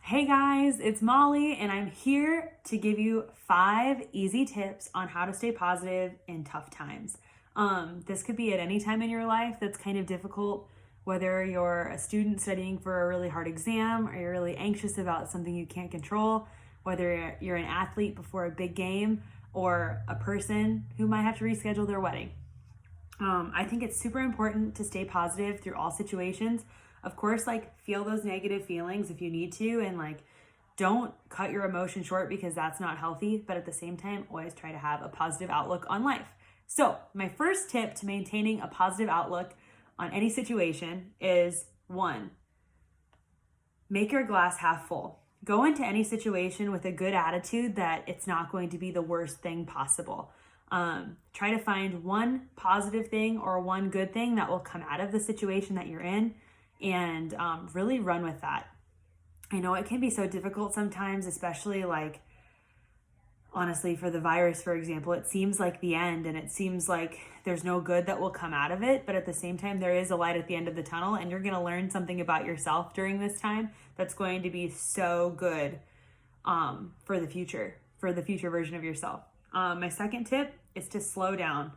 Hey guys, it's Molly, and I'm here to give you 5 easy tips on how to stay positive in tough times. This could be at any time in your life that's kind of difficult, whether you're a student studying for a really hard exam or you're really anxious about something you can't control, whether you're an athlete before a big game or a person who might have to reschedule their wedding. I think it's super important to stay positive through all situations. Of course, feel those negative feelings if you need to, and don't cut your emotion short because that's not healthy. But at the same time, always try to have a positive outlook on life. So, my first tip to maintaining a positive outlook on any situation is 1, make your glass half full. Go into any situation with a good attitude that it's not going to be the worst thing possible. Try to find one positive thing or one good thing that will come out of the situation that you're in, and really run with that. I know it can be so difficult sometimes, especially honestly for the virus, for example. It seems like the end and it seems like there's no good that will come out of it, but at the same time there is a light at the end of the tunnel, and you're going to learn something about yourself during this time that's going to be so good for the future version of yourself. My second tip is to slow down.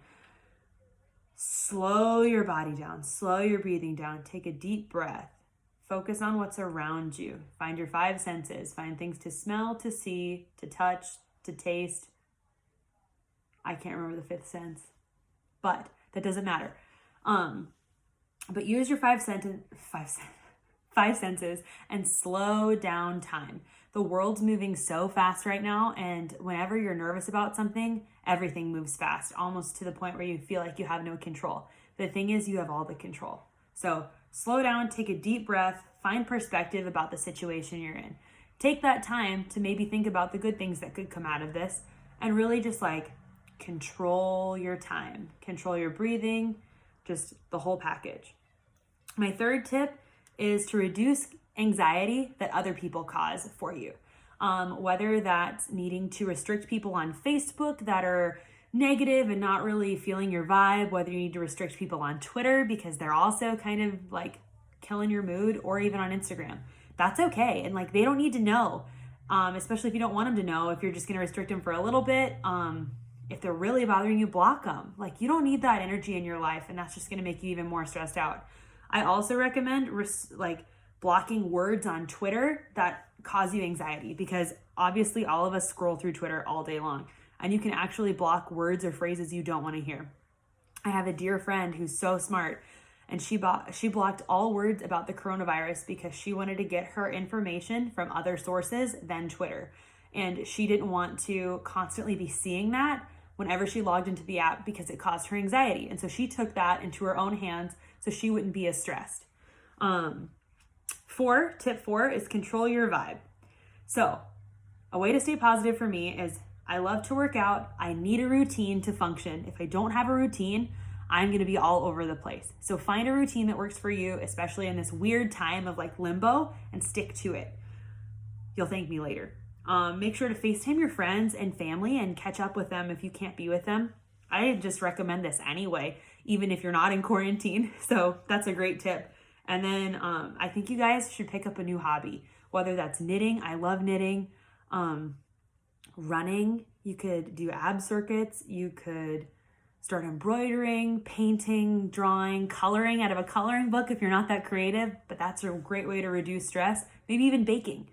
Slow your body down, slow your breathing down, take a deep breath, focus on what's around you, find your 5 senses, find things to smell, to see, to touch, to taste. I can't remember the 5th sense, but that doesn't matter. But use your 5 senses and slow down time. The world's moving so fast right now, and whenever you're nervous about something, everything moves fast, almost to the point where you feel like you have no control. The thing is, you have all the control. So slow down, take a deep breath, find perspective about the situation you're in. Take that time to maybe think about the good things that could come out of this, and really just control your time, control your breathing, just the whole package. My third tip is to reduce anxiety that other people cause for you. Whether that's needing to restrict people on Facebook that are negative and not really feeling your vibe, whether you need to restrict people on Twitter because they're also kind of killing your mood, or even on Instagram. That's okay. And they don't need to know, especially if you don't want them to know. If you're just going to restrict them for a little bit, if they're really bothering you, block them. You don't need that energy in your life, and that's just going to make you even more stressed out. I also recommend blocking words on Twitter that cause you anxiety, because obviously all of us scroll through Twitter all day long, and you can actually block words or phrases you don't want to hear. I have a dear friend who's so smart, and she blocked all words about the coronavirus because she wanted to get her information from other sources than Twitter. And she didn't want to constantly be seeing that whenever she logged into the app because it caused her anxiety. And so she took that into her own hands so she wouldn't be as stressed. Tip 4 is control your vibe. So a way to stay positive for me is, I love to work out. I need a routine to function. If I don't have a routine, I'm going to be all over the place. So find a routine that works for you, especially in this weird time of limbo, and stick to it. You'll thank me later. Make sure to FaceTime your friends and family and catch up with them if you can't be with them. I just recommend this anyway, even if you're not in quarantine. So that's a great tip. And then I think you guys should pick up a new hobby, whether that's knitting. I love knitting. Running. You could do ab circuits. You could start embroidering, painting, drawing, coloring out of a coloring book if you're not that creative, but that's a great way to reduce stress. Maybe even baking.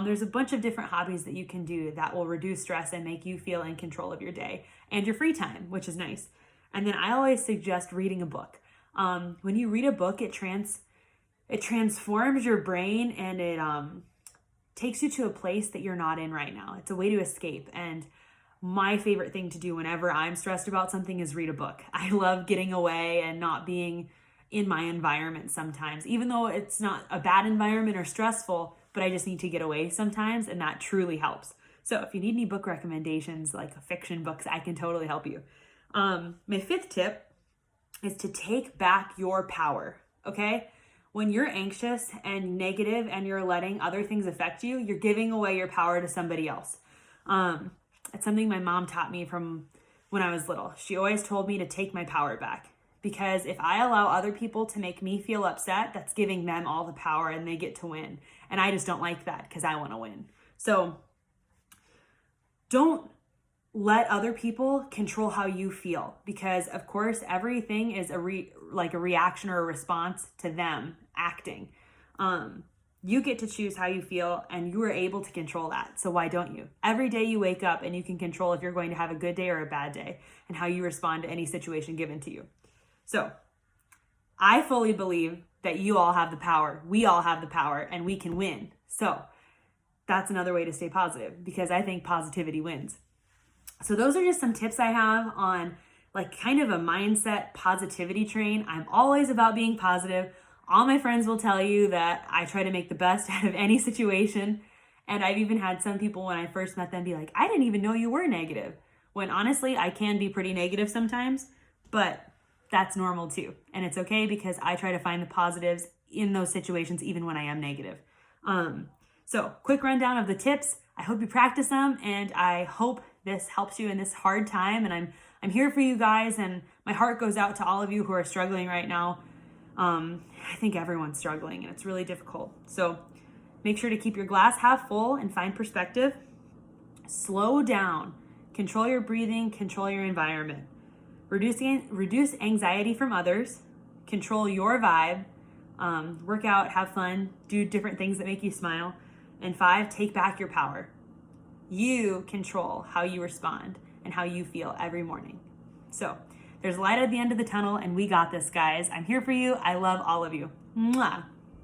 There's a bunch of different hobbies that you can do that will reduce stress and make you feel in control of your day and your free time, which is nice. And then I always suggest reading a book. When you read a book, it transforms your brain, and it takes you to a place that you're not in right now. It's a way to escape. And my favorite thing to do whenever I'm stressed about something is read a book. I love getting away and not being in my environment sometimes, even though it's not a bad environment or stressful, but I just need to get away sometimes, and that truly helps. So if you need any book recommendations, fiction books, I can totally help you. My 5th tip is to take back your power, okay? When you're anxious and negative and you're letting other things affect you, you're giving away your power to somebody else. It's something my mom taught me from when I was little. She always told me to take my power back. because if I allow other people to make me feel upset, that's giving them all the power and they get to win. And I just don't like that because I want to win. So don't let other people control how you feel, because of course everything is a reaction or a response to them acting. You get to choose how you feel, and you are able to control that. So why don't you? Every day you wake up and you can control if you're going to have a good day or a bad day and how you respond to any situation given to you. So I fully believe that you all have the power. We all have the power and we can win. So that's another way to stay positive, because I think positivity wins. So those are just some tips I have on like kind of a mindset positivity train. I'm always about being positive. All my friends will tell you that I try to make the best out of any situation. And I've even had some people when I first met them be like, I didn't even know you were negative. When honestly, I can be pretty negative sometimes, but that's normal too. And it's okay, because I try to find the positives in those situations, even when I am negative. So quick rundown of the tips. I hope you practice them, and I hope this helps you in this hard time. And I'm here for you guys, and my heart goes out to all of you who are struggling right now. I think everyone's struggling, and it's really difficult. So make sure to keep your glass half full and find perspective. Slow down, control your breathing, control your environment. Reduce anxiety from others, control your vibe, work out, have fun, do different things that make you smile. And 5, take back your power. You control how you respond and how you feel every morning. So there's light at the end of the tunnel, and we got this, guys. I'm here for you. I love all of you. Mwah.